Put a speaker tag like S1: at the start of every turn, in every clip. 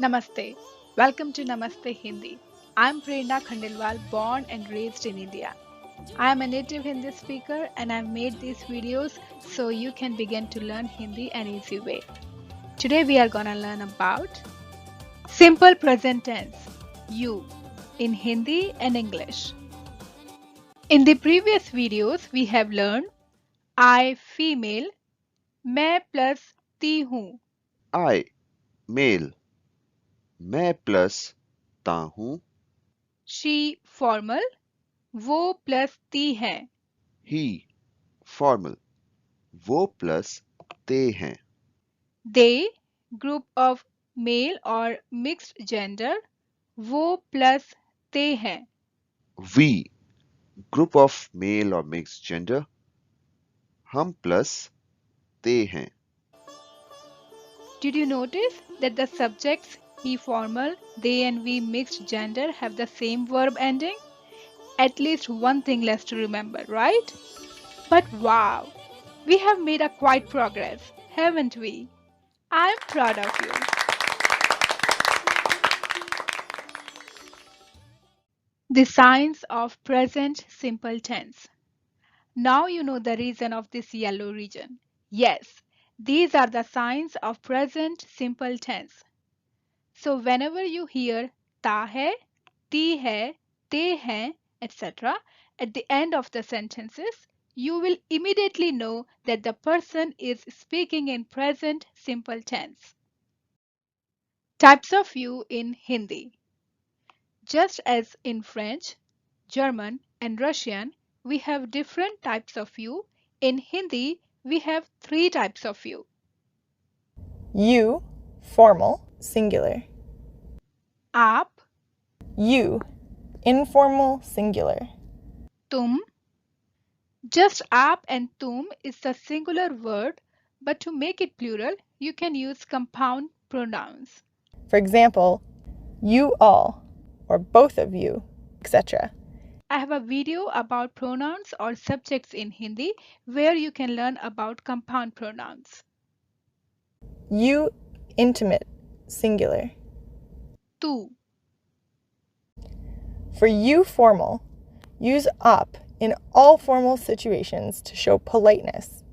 S1: Namaste. Welcome to Namaste Hindi. I'm Prerna Khandelwal, born and raised in India. I am a native Hindi speaker and I've made these videos so you can begin to learn Hindi an easy way. Today we are gonna learn about simple present tense, you, in Hindi and English. In the previous videos we have learned I female, मैं plus ती हूँ.
S2: I male मैं plus ता हूँ
S1: She formal, वो plus ती है.
S2: he formal वो प्लस ते हैं
S1: They, group of male or mixed gender, वो plus ते हैं.
S2: we group of male or mixed gender हम प्लस ते हैं
S1: Did you notice that the subjects he formal, they and we mixed gender have the same verb ending? At least one thing less to remember, right? But wow, we have made a quite progress, haven't we? I'm proud of you. The signs of present simple tense. Now you know the reason of this yellow region. Yes, these are the signs of present simple tense. So whenever you hear ta hai, ti hai, te hai, etc. at the end of the sentences, you will immediately know that the person is speaking in present simple tense. Types of you in Hindi. Just as in French, German, and Russian, we have different types of you. In Hindi, we have three types of you.
S3: You, formal, singular.
S1: आप,
S3: You, informal, singular.
S1: तुम. Just आप and तुम is the singular word, but to make it plural, you can use compound pronouns.
S3: For example, you all, or both of you, etc.
S1: I have a video about pronouns or subjects in Hindi where you can learn about compound pronouns.
S3: You, intimate, singular.
S1: तू,
S3: For you, formal, use up in all formal situations to show politeness,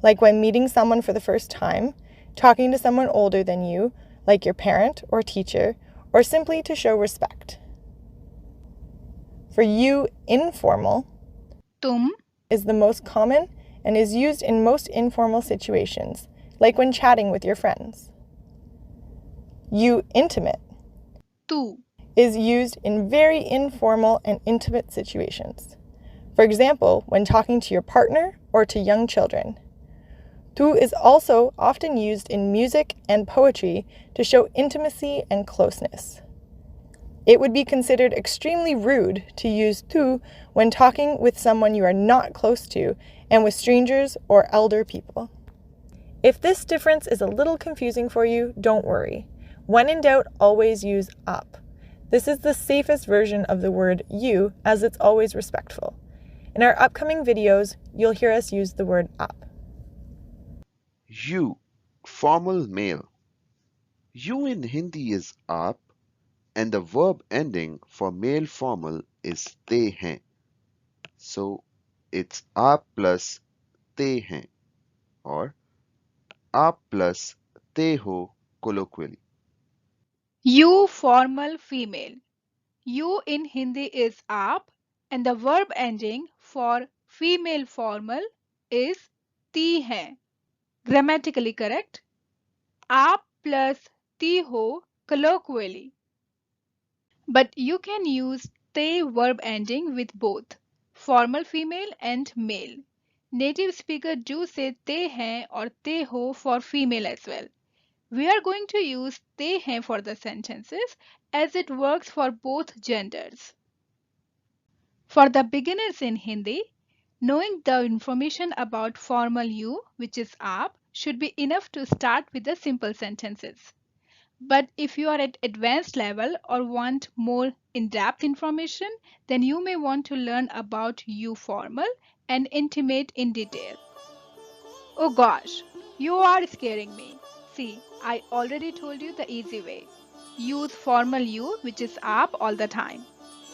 S3: like when meeting someone for the first time, talking to someone older than you, like your parent or teacher, or simply to show respect. For you, informal,
S1: तुम,
S3: is the most common and is used in most informal situations, like when chatting with your friends. You, intimate,
S1: तू,
S3: is used in very informal and intimate situations. For example, when talking to your partner or to young children. Tu is also often used in music and poetry to show intimacy and closeness. It would be considered extremely rude to use tu when talking with someone you are not close to and with strangers or elder people. If this difference is a little confusing for you, don't worry. When in doubt, always use up. This is the safest version of the word you, as it's always respectful. In our upcoming videos, you'll hear us use the word up.
S2: you formal male you in Hindi is आप and the verb ending for male formal is ते हैं so it's आप plus ते हैं or आप plus ते हो colloquially.
S1: You formal female. You in Hindi is आप and the verb ending for female formal is ती है. Grammatically correct. आप plus ती हो colloquially. But you can use te verb ending with both formal female and male. Native speaker do say te hain or te ho for female as well. We are going to use te hain for the sentences as it works for both genders. For the beginners in Hindi, knowing the information about formal you, which is aap, should be enough to start with the simple sentences. But if you are at advanced level or want more in-depth information, then you may want to learn about you formal and intimate in detail. Oh gosh, you are scaring me. See, I already told you the easy way. use formal you, which is aap, all the time.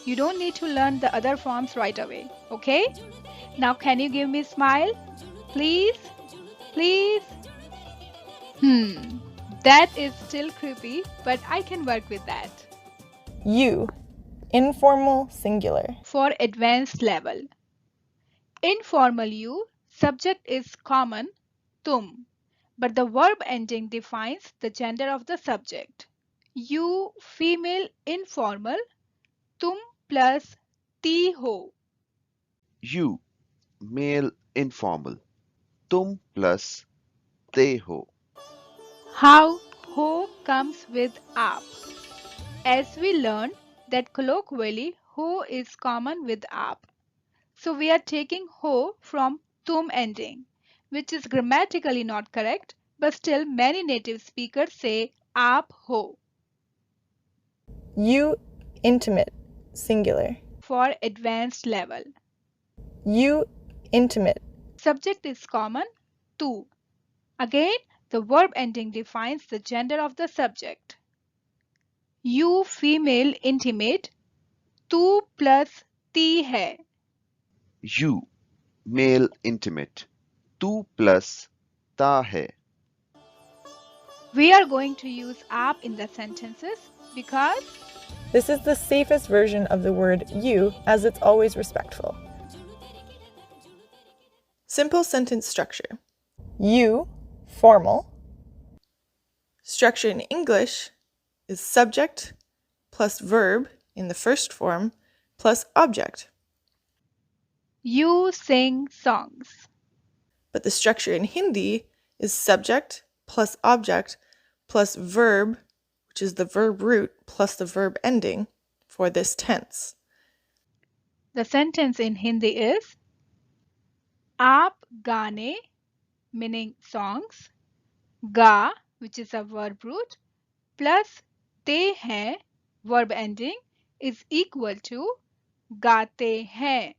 S1: You don't need to learn the other forms right away, okay? Now can you give me a smile? Please? Please? That is still creepy, but I can work with that.
S3: You, informal singular.
S1: For advanced level. Informal you, subject is common, tum, but the verb ending defines the gender of the subject. You, female informal, tum plus ti ho.
S2: You, male informal. तुम plus they हो.
S1: How ho comes with aap. As we learned that colloquially ho is common with aap. So we are taking ho from tum ending, which is grammatically not correct, but still many native speakers say aap ho.
S3: You, intimate singular.
S1: For advanced level.
S3: You, intimate.
S1: Subject is common, tu. Again, the verb ending defines the gender of the subject. You, female intimate, tu plus ti hai.
S2: You, male intimate. तू plus ता है.
S1: We are going to use aap in the sentences because
S3: This is the safest version of the word you, as it's always respectful. Simple sentence structure. You, formal. Structure in English is subject plus verb in the first form plus object.
S1: you sing songs.
S3: But the structure in Hindi is subject plus object plus verb, which is the verb root plus the verb ending for this tense.
S1: The sentence in Hindi is aap gaane, meaning songs, ga, which is a verb root, plus te hain, verb ending, is equal to gaate hain.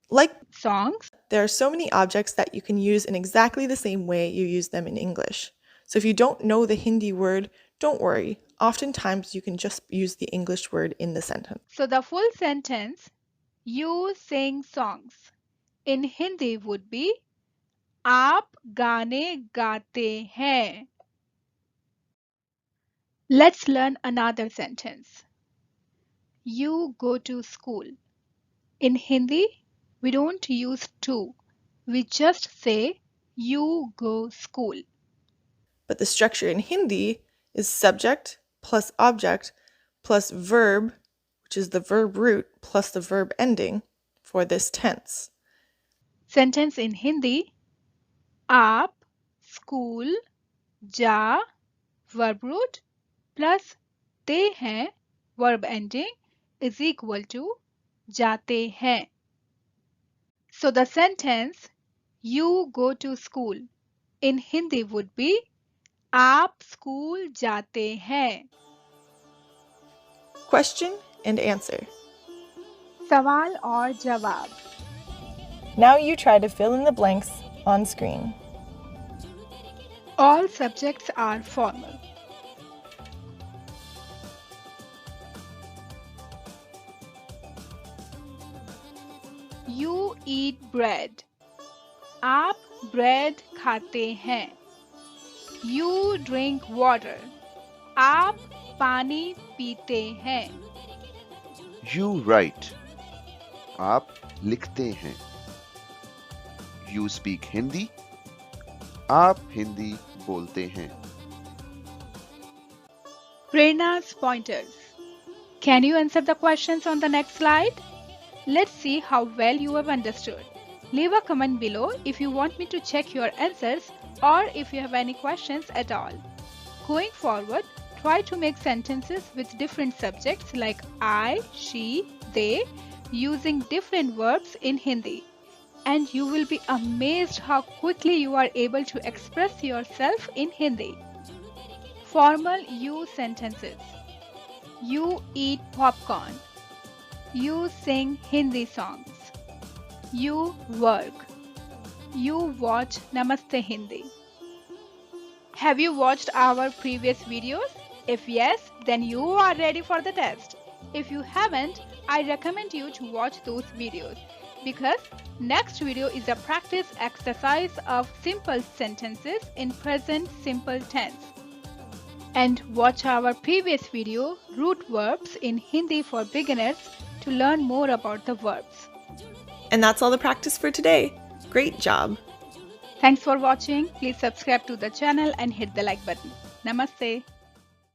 S3: Like
S1: Songs.
S3: there are so many objects that you can use in exactly the same way you use them in English. So if you don't know the Hindi word, don't worry. Oftentimes you can just use the English word in the sentence.
S1: So the full sentence, you sing songs, in Hindi would be आप गाने गाते हैं. Let's learn another sentence. You go to school. In Hindi, we don't use to. We just say you go school.
S3: But the structure in Hindi is subject plus object plus verb, which is the verb root plus the verb ending for this tense.
S1: Sentence in Hindi, आप school जा, verb root, plus ते हैं, verb ending, is equal to जाते हैं. So the sentence, you go to school, in Hindi would be आप school जाते हैं.
S3: Question and answer.
S1: सवाल और जवाब.
S3: Now you try to fill in the blanks on screen.
S1: All subjects are formal. You eat bread. आप bread खाते हैं. You drink water. आप पानी पीते हैं.
S2: You write. आप लिखते हैं. You speak Hindi. आप हिंदी बोलते हैं.
S1: Prerna's pointers. Can you answer the questions on the next slide? Let's see how well you have understood. Leave a comment below if you want me to check your answers or if you have any questions at all. Going forward, try to make sentences with different subjects like I, she, they, using different verbs in Hindi. And you will be amazed how quickly you are able to express yourself in Hindi. Formal you sentences. You eat popcorn. You sing Hindi songs. You work. You watch Namaste Hindi. Have you watched our previous videos? If yes, then you are ready for the test. If you haven't, I recommend you to watch those videos because next video is a practice exercise of simple sentences in present simple tense. And watch our previous video, Root Verbs in Hindi for Beginners, to learn more about the verbs.
S3: And that's all the practice for today. Great job!
S1: Thanks for watching. Please subscribe to the channel and hit the like button. Namaste.